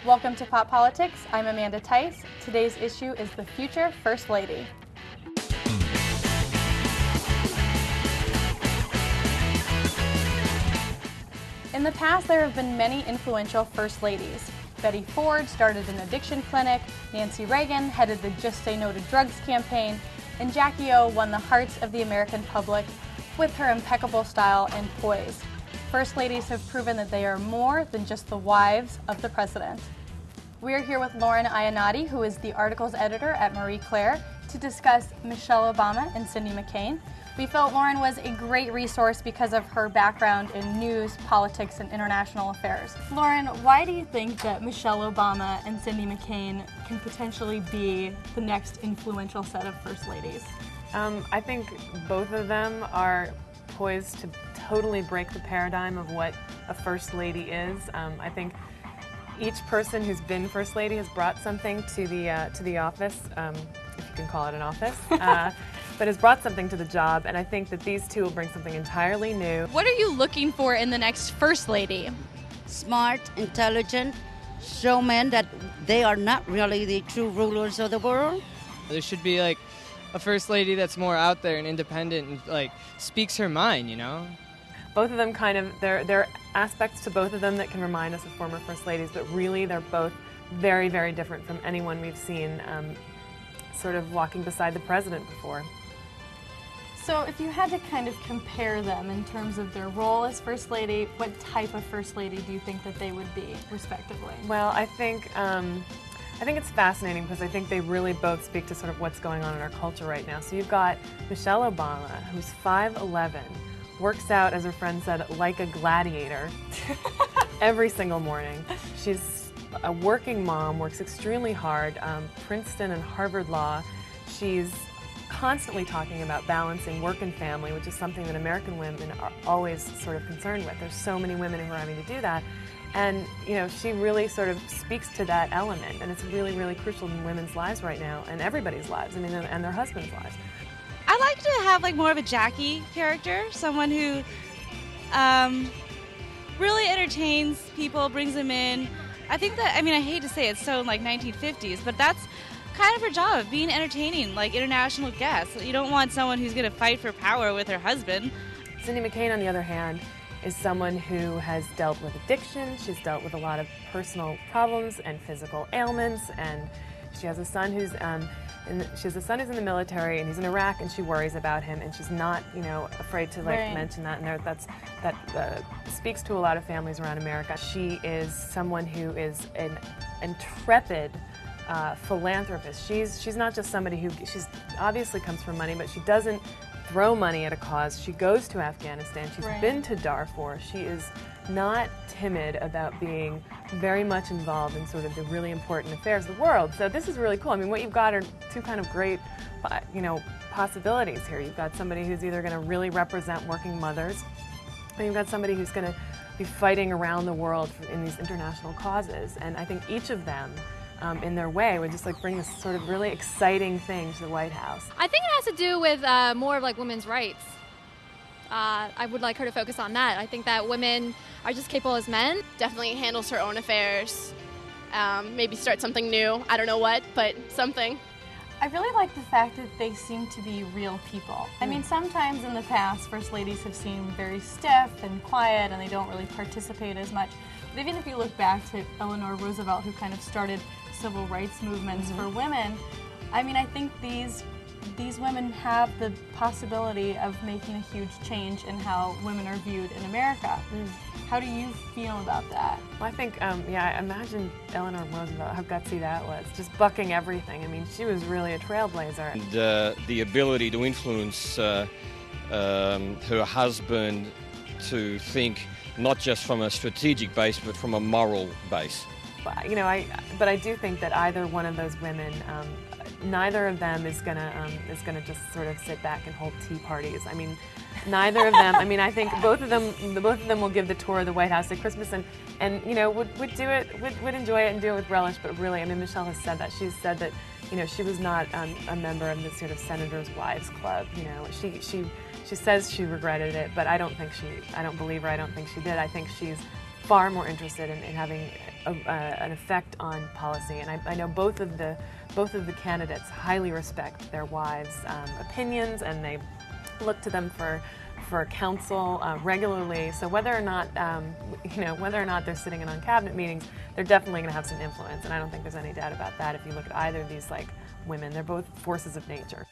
Welcome to Pop Politics. I'm Amanda Tice. Today's issue is the future First Lady. In the past, there have been many influential First Ladies. Betty Ford started an addiction clinic, Nancy Reagan headed the Just Say No to Drugs campaign, and Jackie O won the hearts of the American public with her impeccable style and poise. First Ladies have proven that they are more than just the wives of the president. We are here with Lauren Iannotti, who is the articles editor at Marie Claire, to discuss Michelle Obama and Cindy McCain. We felt Lauren was a great resource because of her background in news, politics, and international affairs. Lauren, why do you think that Michelle Obama and Cindy McCain can potentially be the next influential set of First Ladies? I think both of them are poised to totally break the paradigm of what a First Lady is. I think each person who's been First Lady has brought something to the office, if you can call it an office, but has brought something to the job, and I think that these two will bring something entirely new. What are you looking for in the next First Lady? Smart, intelligent, show men that they are not really the true rulers of the world. There should be like a First Lady that's more out there and independent and like speaks her mind, you know? Both of them there are aspects to both of them that can remind us of former First Ladies, but really they're both very, very different from anyone we've seen sort of walking beside the president before. So if you had to kind of compare them in terms of their role as First Lady, what type of First Lady do you think that they would be, respectively? Well, I think it's fascinating because I think they really both speak to sort of what's going on in our culture right now. So you've got Michelle Obama, who's 5'11", works out, as her friend said, like a gladiator every single morning. She's a working mom, works extremely hard, Princeton and Harvard Law. She's constantly talking about balancing work and family, which is something that American women are always sort of concerned with. There's so many women who are having to do that. And, you know, she really sort of speaks to that element, and it's really, really crucial in women's lives right now, and everybody's lives, I mean, and their husbands' lives. I like to have like more of a Jackie character, someone who really entertains people, brings them in. I think that, I mean, I hate to say it's so like 1950s, but that's kind of her job, being entertaining, like international guests. You don't want someone who's going to fight for power with her husband. Cindy McCain, on the other hand, is someone who has dealt with addiction. She's dealt with a lot of personal problems and physical ailments, and she has a son who's in the military, and he's in Iraq, and she worries about him, and she's not, you know, afraid to like mention that, and that speaks to a lot of families around America. She is someone who is an intrepid philanthropist. She's not just somebody who she's obviously comes from money, but she doesn't throw money at a cause. She goes to Afghanistan. She's been to Darfur. She is not timid about being very much involved in sort of the really important affairs of the world. So this is really cool. I mean, what you've got are two kind of great, you know, possibilities here. You've got somebody who's either going to really represent working mothers, and you've got somebody who's going to be fighting around the world in these international causes. And I think each of them, in their way, would just like bring this sort of really exciting thing to the White House. I think it has to do with more of like women's rights. I would like her to focus on that. I think that women are just capable as men. Definitely handles her own affairs. Maybe start something new. I don't know what, but something. I really like the fact that they seem to be real people. I mean, sometimes in the past, First Ladies have seemed very stiff and quiet, and they don't really participate as much. But even if you look back to Eleanor Roosevelt, who kind of started civil rights movements for women, I mean, I think these women have the possibility of making a huge change in how women are viewed in America. How do you feel about that? Well, I think, yeah, imagine Eleanor Roosevelt, how gutsy that was, just bucking everything. I mean, she was really a trailblazer. And, the ability to influence her husband to think not just from a strategic base, but from a moral base. You know, but I do think that either one of those women, neither of them is gonna just sort of sit back and hold tea parties. I mean, neither of them. I mean, I think both of them will give the tour of the White House at Christmas, and you know, would do it, would enjoy it and do it with relish. But really, I mean, Michelle has said that. She's said that, you know, she was not a member of the sort of Senators' Wives Club. You know, she says she regretted it, but I don't believe her. I don't think she did. I think she's far more interested in having an effect on policy. And I know both of the candidates highly respect their wives' opinions, and they look to them for counsel regularly. So whether or not whether or not they're sitting in on cabinet meetings, they're definitely going to have some influence. And I don't think there's any doubt about that. If you look at either of these women, they're both forces of nature.